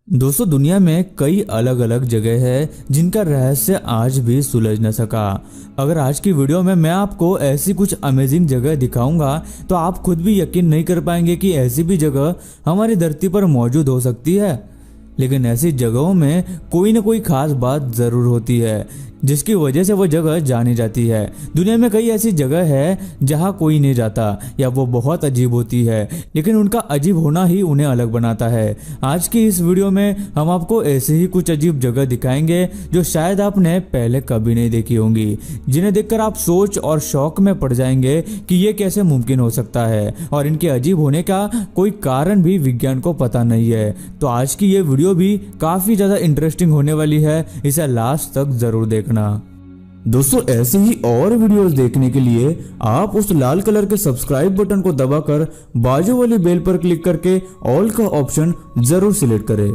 दोस्तों, दुनिया में कई अलग अलग जगह है जिनका रहस्य आज भी सुलझ न सका। अगर आज की वीडियो में मैं आपको ऐसी कुछ अमेजिंग जगह दिखाऊंगा तो आप खुद भी यकीन नहीं कर पाएंगे कि ऐसी भी जगह हमारी धरती पर मौजूद हो सकती है। लेकिन ऐसी जगहों में कोई न कोई खास बात जरूर होती है जिसकी वजह से वो जगह जानी जाती है। दुनिया में कई ऐसी जगह है जहाँ कोई नहीं जाता या वो बहुत अजीब होती है, लेकिन उनका अजीब होना ही उन्हें अलग बनाता है। आज की इस वीडियो में हम आपको ऐसे ही कुछ अजीब जगह दिखाएंगे जो शायद आपने पहले कभी नहीं देखी होंगी, जिन्हें देखकर आप सोच और शौक में पड़ जाएंगे कि ये कैसे मुमकिन हो सकता है और इनके अजीब होने का कोई कारण भी विज्ञान को पता नहीं है। तो आज की ये वीडियो भी काफी ज्यादा इंटरेस्टिंग होने वाली है, इसे लास्ट तक जरूर देखना। दोस्तों, ऐसे ही और वीडियोस देखने के लिए आप उस लाल कलर के सब्सक्राइब बटन को दबाकर बाजू वाली बेल पर क्लिक करके ऑल का ऑप्शन जरूर सिलेक्ट करें।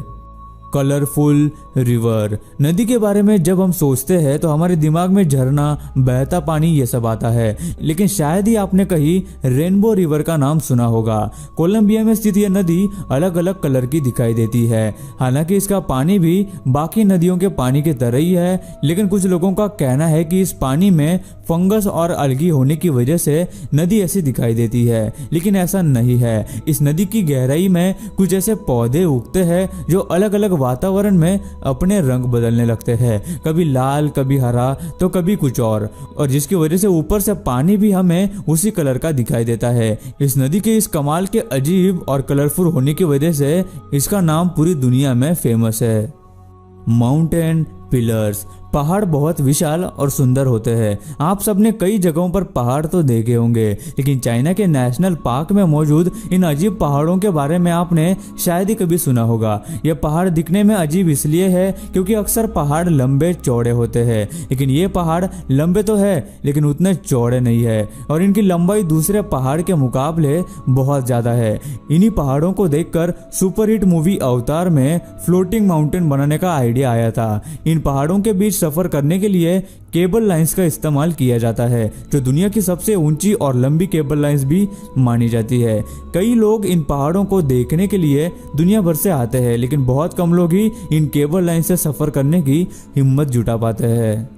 कलरफुल रिवर, नदी के बारे में जब हम सोचते हैं तो हमारे दिमाग में झरना, बहता पानी ये सब आता है, लेकिन शायद ही आपने कहीं रेनबो रिवर का नाम सुना होगा। कोलंबिया में स्थित यह नदी अलग अलग कलर की दिखाई देती है। हालांकि इसका पानी भी बाकी नदियों के पानी की तरह ही है, लेकिन कुछ लोगों का कहना है कि इस पानी में फंगस और अलगी होने की वजह से नदी ऐसी दिखाई देती है, लेकिन ऐसा नहीं है। इस नदी की गहराई में कुछ ऐसे पौधे उगते हैं जो अलग अलग वातावरण में अपने रंग बदलने लगते हैं, कभी लाल, कभी हरा, तो कभी कुछ और जिसकी वजह से ऊपर से पानी भी हमें उसी कलर का दिखाई देता है। इस नदी के इस कमाल के अजीब और कलरफुल होने की वजह से इसका नाम पूरी दुनिया में फेमस है। माउंटेन पिलर्स, पहाड़ बहुत विशाल और सुंदर होते हैं। आप सबने कई जगहों पर पहाड़ तो देखे होंगे, लेकिन चाइना के नेशनल पार्क में मौजूद इन अजीब पहाड़ों के बारे में आपने शायद ही कभी सुना होगा। यह पहाड़ दिखने में अजीब इसलिए है क्योंकि अक्सर पहाड़ लंबे चौड़े होते हैं, लेकिन ये पहाड़ लंबे तो है लेकिन उतने चौड़े नहीं है और इनकी लंबाई दूसरे पहाड़ के मुकाबले बहुत ज्यादा है। इन्हीं पहाड़ों को देखकर सुपरहिट मूवी अवतार में फ्लोटिंग माउंटेन बनाने का आइडिया आया था। इन पहाड़ों के बीच सफर करने के लिए केबल लाइंस का इस्तेमाल किया जाता है, जो दुनिया की सबसे ऊंची और लंबी केबल लाइंस भी मानी जाती है। कई लोग इन पहाड़ों को देखने के लिए दुनिया भर से आते हैं, लेकिन बहुत कम लोग ही इन केबल लाइन से सफर करने की हिम्मत जुटा पाते हैं।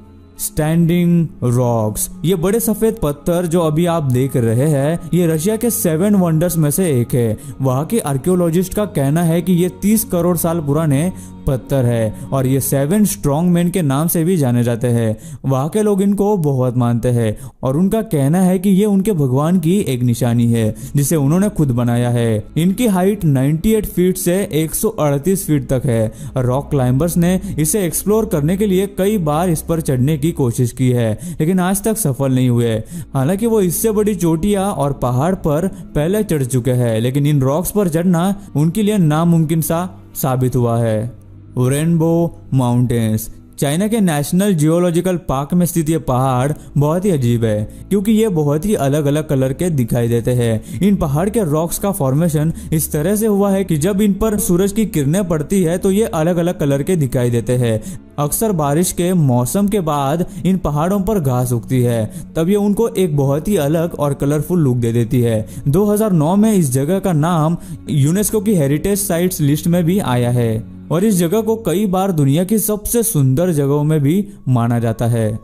स्टैंडिंग रॉक्स, ये बड़े सफेद पत्थर जो अभी आप देख रहे हैं, ये रशिया के 7 वंडर्स में से एक है। वहाँ के आर्कियोलॉजिस्ट का कहना है कि ये 30 करोड़ साल पुराने पत्थर है और ये 7 स्ट्रॉन्ग मैन के नाम से भी जाने जाते हैं। वहाँ के लोग इनको बहुत मानते हैं और उनका कहना है कि ये उनके भगवान की एक निशानी है जिसे उन्होंने खुद बनाया है। इनकी हाइट 98 फीट से 138 फीट तक है। रॉक क्लाइंबर्स ने इसे एक्सप्लोर करने के लिए कई बार इस पर चढ़ने की कोशिश की है, लेकिन आज तक सफल नहीं हुए। हालांकि वो इससे बड़ी चोटियां और पहाड़ पर पहले चढ़ चुके हैं, लेकिन इन रॉक्स पर चढ़ना उनके लिए नामुमकिन सा साबित हुआ है। रेनबो माउंटेन्स, चाइना के नेशनल जियोलॉजिकल पार्क में स्थित ये पहाड़ बहुत ही अजीब है क्योंकि ये बहुत ही अलग अलग कलर के दिखाई देते हैं। इन पहाड़ के रॉक्स का फॉर्मेशन इस तरह से हुआ है कि जब इन पर सूरज की किरणें पड़ती है तो ये अलग अलग कलर के दिखाई देते हैं। अक्सर बारिश के मौसम के बाद इन पहाड़ों पर घास उगती है, तब ये उनको एक बहुत ही अलग और कलरफुल लुक दे देती है। 2009 में इस जगह का नाम यूनेस्को की हेरिटेज साइट्स लिस्ट में भी आया है और इस जगह को कई बार दुनिया की सबसे सुंदर जगहों में भी माना जाता है।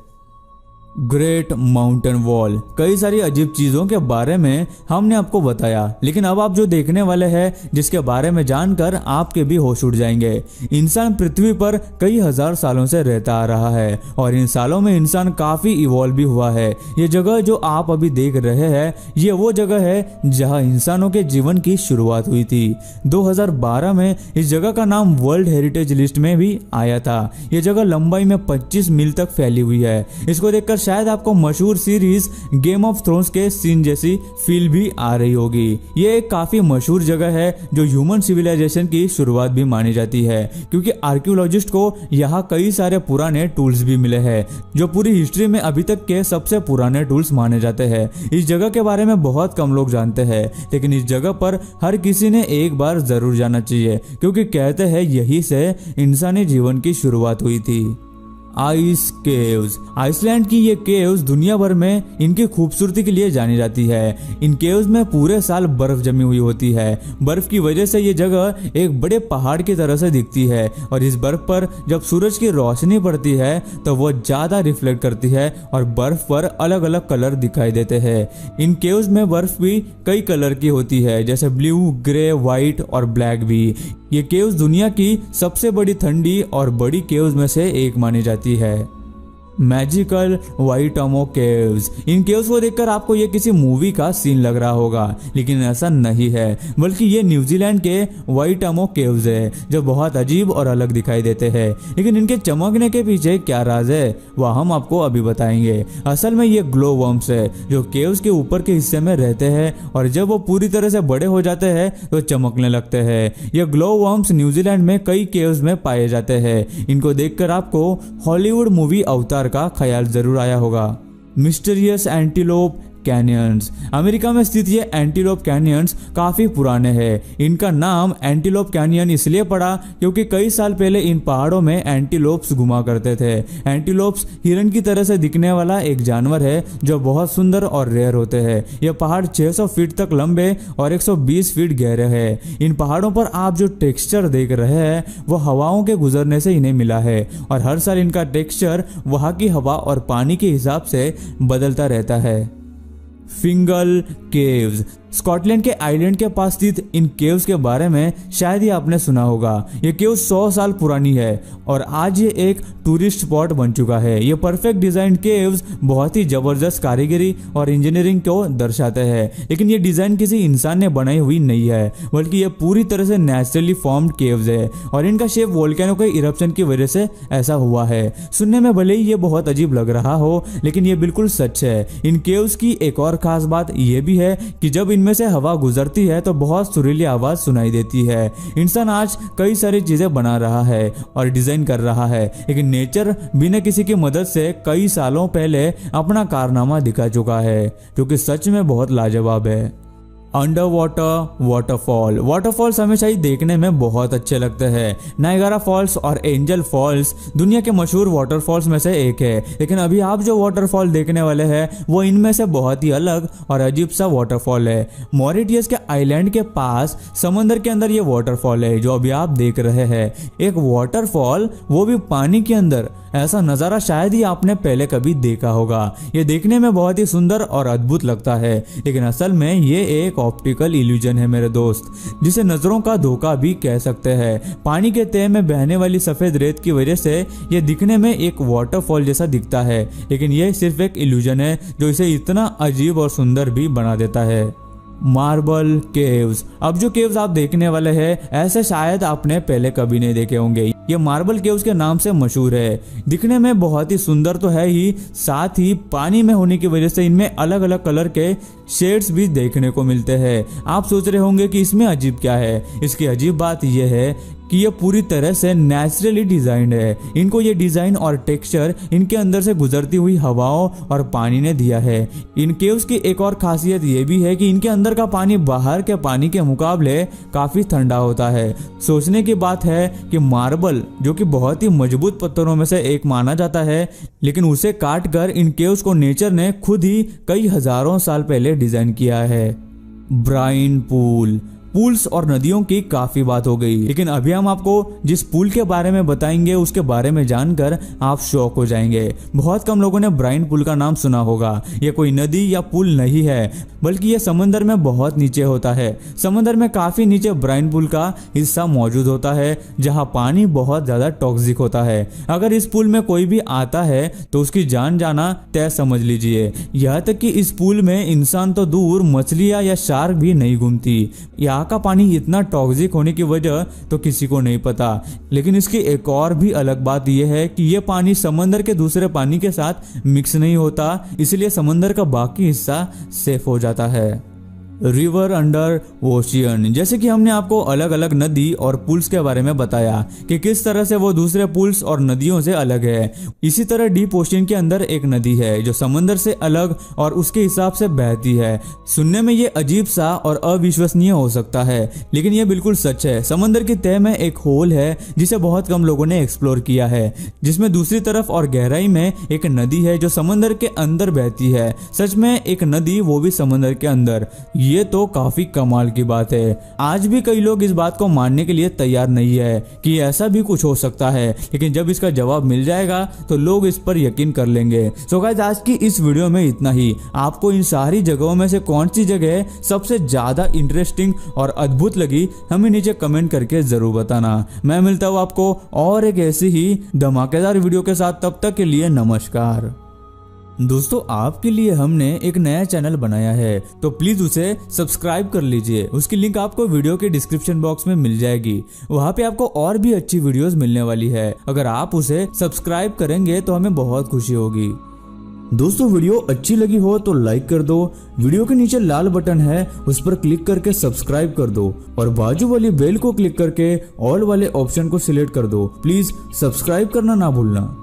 ग्रेट माउंटेन वॉल, कई सारी अजीब चीजों के बारे में हमने आपको बताया, लेकिन अब आप जो देखने वाले हैं जिसके बारे में जानकर आपके भी होश उड़ जाएंगे। इंसान पृथ्वी पर कई हजार सालों से रहता आ रहा है और इन सालों में इंसान काफी इवॉल्व भी हुआ है। ये जगह जो आप अभी देख रहे हैं, ये वो जगह है जहां इंसानों के जीवन की शुरुआत हुई थी। 2012 में इस जगह का नाम वर्ल्ड हेरिटेज लिस्ट में भी आया था। ये जगह लंबाई में 25 मील तक फैली हुई है। इसको देखकर शायद आपको मशहूर सीरीज गेम ऑफ थ्रोन्स के सीन जैसी फील भी आ रही होगी। ये एक काफी मशहूर जगह है जो ह्यूमन सिविलाइजेशन की शुरुआत भी मानी जाती है, क्योंकि आर्कियोलॉजिस्ट को यहाँ कई सारे पुराने टूल्स भी मिले हैं जो पूरी हिस्ट्री में अभी तक के सबसे पुराने टूल्स माने जाते हैं। इस जगह के बारे में बहुत कम लोग जानते हैं, लेकिन इस जगह पर हर किसी ने एक बार जरूर जाना चाहिए, क्योंकि कहते हैं यही से इंसानी जीवन की शुरुआत हुई थी। Ice caves. आइसलैंड की ये केव्स दुनिया भर में इनकी खूबसूरती के लिए जानी जाती है। इन केव्स में पूरे साल बर्फ जमी हुई होती है। बर्फ की वजह से ये जगह एक बड़े पहाड़ की तरह से दिखती है और इस बर्फ पर जब सूरज की रोशनी पड़ती है तो वो ज्यादा रिफ्लेक्ट करती है और बर्फ पर अलग अलग कलर दिखाई देते हैं। इन केव्स में बर्फ भी कई कलर की होती है, जैसे ब्लू, ग्रे, व्हाइट और ब्लैक भी। ये केव्स दुनिया की सबसे बड़ी ठंडी और बड़ी केव्स में से एक मानी जाती है। Magical Waitomo caves. इन केव्स को देखकर आपको ये किसी मूवी का सीन लग रहा होगा, लेकिन ऐसा नहीं है, बल्कि ये न्यूजीलैंड के वाइटामो केव्स है जो बहुत अजीब और अलग दिखाई देते हैं। लेकिन इनके चमकने के पीछे क्या राज है वह हम आपको अभी बताएंगे। असल में ये ग्लो वर्म्स है जो केव्स के ऊपर के हिस्से में रहते हैं और जब वो पूरी तरह से बड़े हो जाते हैं तो चमकने लगते हैं। ये ग्लो वर्म्स न्यूजीलैंड में कई केव्स में पाए जाते हैं। इनको देखकर आपको हॉलीवुड मूवी अवतार का ख्याल जरूर आया होगा। Mysterious antelope canyons. अमेरिका में स्थित ये एंटीलोप कैनियंस काफी पुराने हैं। इनका नाम एंटीलोप कैनियन इसलिए पड़ा क्योंकि कई साल पहले इन पहाड़ों में एंटीलोप्स घुमा करते थे। एंटीलोप्स हिरन की तरह से दिखने वाला एक जानवर है जो बहुत सुंदर और रेयर होते हैं। यह पहाड़ 600 फीट तक लंबे और 120 फीट गहरे हैं। इन पहाड़ों पर आप जो टेक्सचर देख रहे हैं वो हवाओं के गुजरने से इन्हें मिला है और हर साल इनका टेक्सचर वहां की हवा और पानी के हिसाब से बदलता रहता है। फिंगल केव्स। स्कॉटलैंड के आइलैंड के पास स्थित इन केव्स के बारे में शायद ही आपने सुना होगा। ये केव 100 साल पुरानी है और आज ये एक टूरिस्ट स्पॉट बन चुका है। ये परफेक्ट डिजाइन केव्स बहुत ही जबरदस्त कारीगरी और इंजीनियरिंग को दर्शाते हैं, लेकिन ये डिजाइन किसी इंसान ने बनाई हुई नहीं है, बल्कि ये पूरी तरह से नेचुरली फॉर्म्ड केव्स है और इनका शेप वोल्केनो के इरप्शन की वजह से ऐसा हुआ है। सुनने में भले ही ये बहुत अजीब लग रहा हो, लेकिन ये बिल्कुल सच है। इन केव्स की एक और खास बात यह भी है कि जब इनमें से हवा गुजरती है तो बहुत सुरीली आवाज सुनाई देती है। इंसान आज कई सारी चीजें बना रहा है और डिजाइन कर रहा है, लेकिन नेचर बिना किसी की मदद से कई सालों पहले अपना कारनामा दिखा चुका है, जो कि सच में बहुत लाजवाब है। Under water waterfall. वाटरफॉल्स हमेशा ही देखने में बहुत अच्छे लगते हैं। नायगारा फॉल्स और एंजल फॉल्स दुनिया के मशहूर वाटरफॉल्स में से एक है, लेकिन अभी आप जो वाटरफॉल देखने वाले हैं वो इनमें से बहुत ही अलग और अजीब सा वाटरफॉल है। मॉरिटियस के आइलैंड के पास समंदर के अंदर ये वाटरफॉल है जो अभी आप देख रहे हैं। एक वाटरफॉल, वो भी पानी के अंदर। ऐसा नजारा शायद ही आपने पहले कभी देखा होगा। ये देखने में बहुत ही सुंदर और अद्भुत लगता है, लेकिन असल में ये एक ऑप्टिकल इल्यूजन है मेरे दोस्त, जिसे नजरों का धोखा भी कह सकते हैं। पानी के तह में बहने वाली सफेद रेत की वजह से ये दिखने में एक वाटरफॉल जैसा दिखता है, लेकिन ये सिर्फ एक इल्यूजन है जो इसे इतना अजीब और सुंदर भी बना देता है। Marble caves. अब जो केव्स आप देखने वाले हैं ऐसे शायद आपने पहले कभी नहीं देखे होंगे। ये मार्बल केव्स के नाम से मशहूर है। दिखने में बहुत ही सुंदर तो है ही, साथ ही पानी में होने की वजह से इनमें अलग अलग कलर के शेड्स भी देखने को मिलते हैं। आप सोच रहे होंगे कि इसमें अजीब क्या है। इसकी अजीब बात यह है कि ये पूरी तरह से नेचुरली डिजाइंड है। इनको ये डिजाइन और टेक्सचर इनके अंदर से गुजरती हुई हवाओं और पानी ने दिया है। इन केव्स की एक और खासियत ये भी है कि इनके अंदर का पानी बाहर के पानी के मुकाबले काफी ठंडा होता है। सोचने की बात है कि मार्बल, जो कि बहुत ही मजबूत पत्थरों में से एक माना जाता है, लेकिन उसे काट कर इन केव्स को नेचर ने खुद ही कई हजारों साल पहले डिजाइन किया है। Bryan pool. पूल्स और नदियों की काफी बात हो गई, लेकिन अभी हम आपको जिस पूल के बारे में बताएंगे उसके बारे में जानकर आप शॉक हो जाएंगे। बहुत कम लोगों ने ब्राइन पूल का नाम सुना होगा। ये कोई नदी या पुल नहीं है, बल्कि ये समंदर में बहुत नीचे होता है। समंदर में काफी नीचे ब्राइन पूल का हिस्सा मौजूद होता है, जहाँ पानी बहुत ज्यादा टॉक्सिक होता है। अगर इस पूल में कोई भी आता है तो उसकी जान जाना तय समझ लीजिए। यहाँ तक कि इस पूल में इंसान तो दूर, मछलियां या शार्क भी नहीं घूमती। यहाँ का पानी इतना टॉक्सिक होने की वजह तो किसी को नहीं पता, लेकिन इसकी एक और भी अलग बात यह है कि यह पानी समंदर के दूसरे पानी के साथ मिक्स नहीं होता, इसलिए समंदर का बाकी हिस्सा सेफ हो जाता है। River under ocean. जैसे कि हमने आपको अलग अलग नदी और पुल्स के बारे में बताया कि किस तरह से वो दूसरे पुल्स और नदियों से अलग है, इसी तरह डीप ओशियन के अंदर एक नदी है जो समंदर से अलग और उसके हिसाब से बहती है। सुनने में ये अजीब सा और अविश्वसनीय हो सकता है, लेकिन ये बिल्कुल सच है। समंदर की तह में एक होल है जिसे बहुत कम लोगों ने एक्सप्लोर किया है, जिसमें दूसरी तरफ और गहराई में एक नदी है जो समंदर के अंदर बहती है। सच में एक नदी, वो भी समंदर के अंदर। ये तो काफी कमाल की बात है। आज भी कई लोग इस बात को मानने के लिए तैयार नहीं है कि ऐसा भी कुछ हो सकता है, लेकिन जब इसका जवाब मिल जाएगा तो लोग इस पर यकीन कर लेंगे। सो गाइस, आज की इस वीडियो में इतना ही। आपको इन सारी जगहों में से कौन सी जगह सबसे ज्यादा इंटरेस्टिंग और अद्भुत लगी, हमें नीचे कमेंट करके जरूर बताना। मैं मिलता हूँ आपको और एक ऐसी ही धमाकेदार वीडियो के साथ। तब तक के लिए नमस्कार। दोस्तों, आपके लिए हमने एक नया चैनल बनाया है, तो प्लीज उसे सब्सक्राइब कर लीजिए। उसकी लिंक आपको वीडियो के डिस्क्रिप्शन बॉक्स में मिल जाएगी। वहाँ पे आपको और भी अच्छी वीडियोस मिलने वाली है। अगर आप उसे सब्सक्राइब करेंगे तो हमें बहुत खुशी होगी। दोस्तों, वीडियो अच्छी लगी हो तो लाइक कर दो। वीडियो के नीचे लाल बटन है, उस पर क्लिक करके सब्सक्राइब कर दो और बाजू वाली बेल को क्लिक करके ऑल वाले ऑप्शन को सिलेक्ट कर दो। प्लीज सब्सक्राइब करना ना भूलना।